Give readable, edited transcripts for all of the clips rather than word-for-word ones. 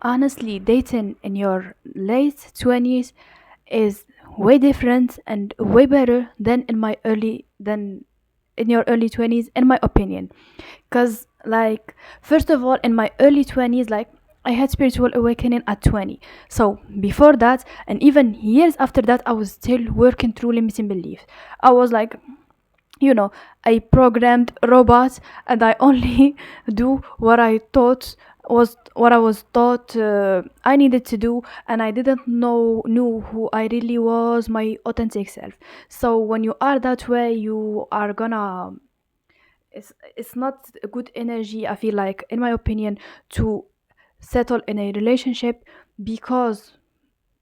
Honestly, dating in your late 20s is way different and way better than in your early 20s in my opinion. Cuz like first of all in my early 20s like I had spiritual awakening at 20. So before that and even years after that I was still working through limiting beliefs. I was like you know I programmed robots and I only do what I was taught I needed to do, and I didn't knew who I really was, my authentic self. So when you are that way, you are gonna it's not a good energy, I feel like, in my opinion, to settle in a relationship, because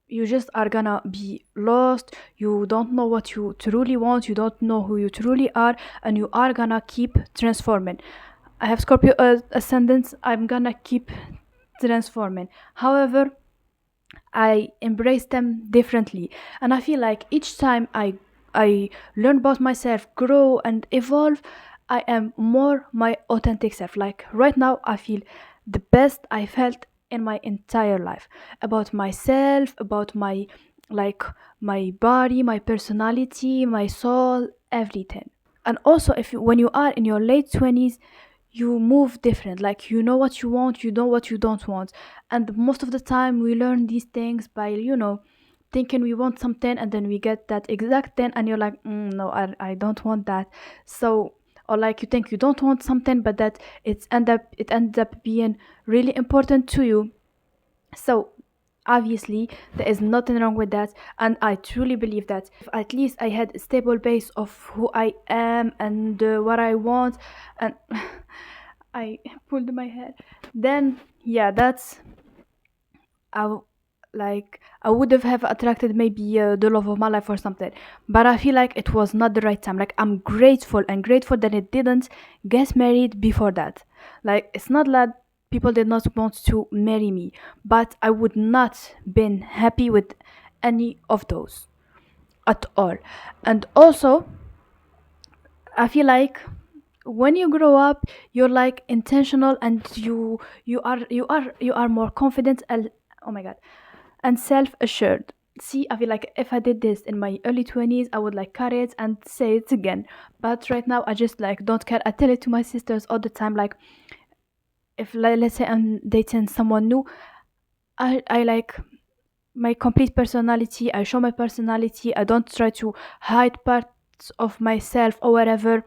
you just are gonna be lost. You don't know what you truly want, you don't know who you truly are, and you are gonna keep transforming. I have Scorpio ascendants, I'm gonna keep transforming. However, I embrace them differently, and I feel like each time I learn about myself, grow and evolve, I am more my authentic self. Like right now, I feel the best I felt in my entire life about myself, about my like my body, my personality, my soul, everything. And also, when you are in your late 20s, you move different. Like you know what you want, you know what you don't want, and most of the time we learn these things by thinking we want something, and then we get that exact thing and you're like, no, I don't want that. So, or like you think you don't want something but that it ends up being really important to you. So obviously there is nothing wrong with that, and I truly believe that if at least I had a stable base of who I am and what I want, and I pulled my hair, then yeah, that's I w- like I would have attracted maybe the love of my life or something. But I feel like it was not the right time. Like I'm grateful and grateful that it didn't get married before that. Like it's not that people did not want to marry me, but I would not been happy with any of those at all. And also, I feel like when you grow up, you're like intentional, and you are more confident and, oh my god, and self-assured. See, I feel like if I did this in my early 20s, I would like cut it and say it again. But right now, I just like don't care. I tell it to my sisters all the time. Like, if let's say I'm dating someone new, I like my complete personality. I show my personality. I don't try to hide parts of myself or whatever.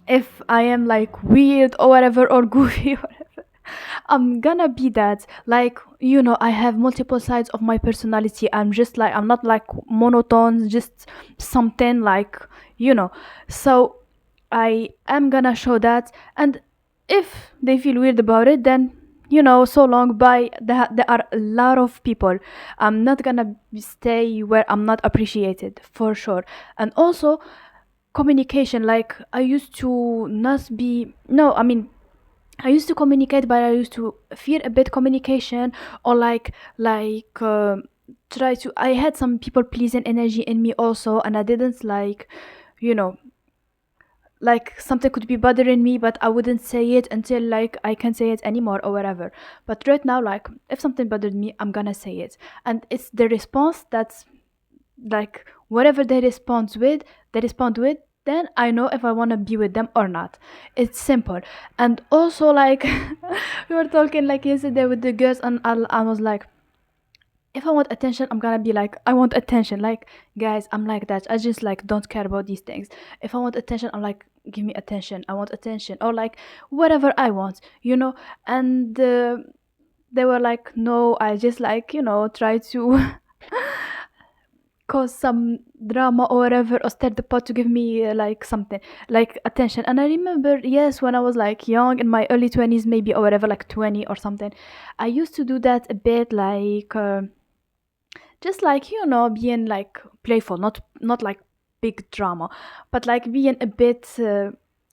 If I am like weird or whatever or goofy, I'm gonna be that. Like, I have multiple sides of my personality. I'm not like monotone, just something like, you know. So I am gonna show that. And if they feel weird about it, then, so long, bye. There are a lot of people. I'm not gonna stay where I'm not appreciated, for sure. And also, communication. Like, I used to not be, no, I mean, I used to communicate, but I used to fear a bit communication, or try to. I had some people pleasing energy in me also, and I didn't you know, like something could be bothering me, but I wouldn't say it until like I can say it anymore or whatever. But right now, like if something bothered me, I'm gonna say it, and it's the response that's like whatever they respond with, then I know if I want to be with them or not. It's simple. And also, like, we were talking like yesterday with the girls, and I was like, if I want attention, I'm gonna be like, I want attention. Like, guys, I'm like that. I just like don't care about these things. If I want attention, I'm like, give me attention. I want attention, or like whatever I want. And they were like, no, I just like try to cause some drama or whatever, or stir the pot to give me like something like attention. And I remember, yes, when I was like young in my early 20s maybe, or whatever, like 20 or something, I used to do that a bit, like just like being like playful, not like big drama, but like being a bit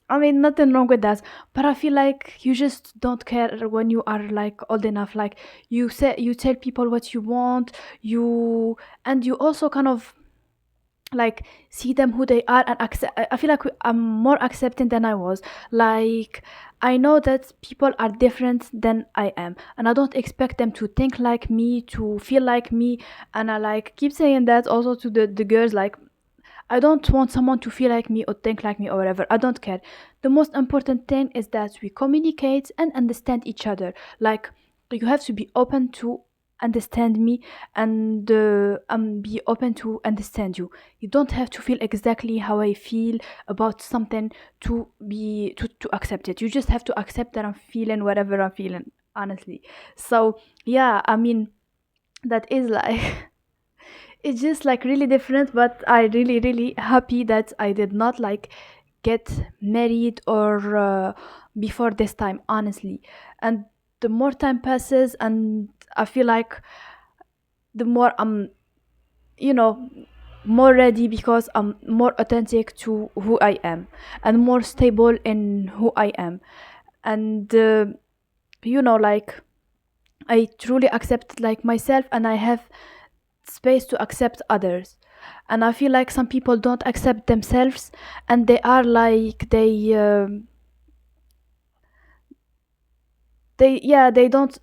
I mean, nothing wrong with that, but I feel like you just don't care when you are like old enough. Like, you tell people what you want, and you also kind of like see them who they are and accept. I feel like I'm more accepting than I was. Like I know that people are different than I am, and I don't expect them to think like me, to feel like me. And I like keep saying that also to the girls, like I don't want someone to feel like me or think like me or whatever. I don't care. The most important thing is that we communicate and understand each other. Like you have to be open to understand me, and be open to understand you. You don't have to feel exactly how I feel about something to accept it. You just have to accept that I'm feeling whatever I'm feeling, honestly. So yeah, I mean that is like it's just like really different, but I really really happy that I did not like get married or before this time, honestly. And the more time passes, and I feel like the more I'm, you know, more ready because I'm more authentic to who I am and more stable in who I am. And like I truly accept like myself, and I have space to accept others. And I feel like some people don't accept themselves, and they are like they yeah they don't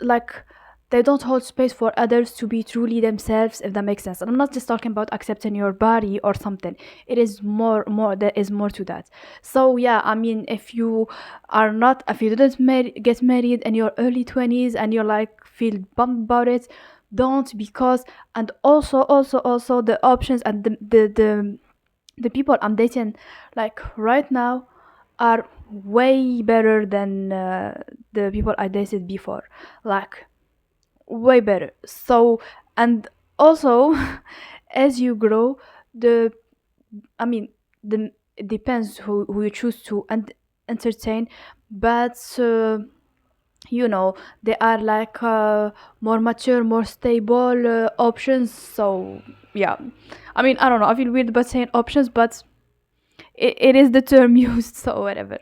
hold space for others to be truly themselves, if that makes sense. And I'm not just talking about accepting your body or something. It is more there is more to that. So yeah, I mean, if you didn't get married in your early 20s and you're like feel bummed about it, don't. Because and also the options and the people I'm dating like right now are way better than the people I dated before. Like way better. So and also as you grow, the I mean the it depends who you choose to entertain, but they are like more mature, more stable options. So yeah, I mean, I don't know, I feel weird about saying options, but it is the term used, so whatever.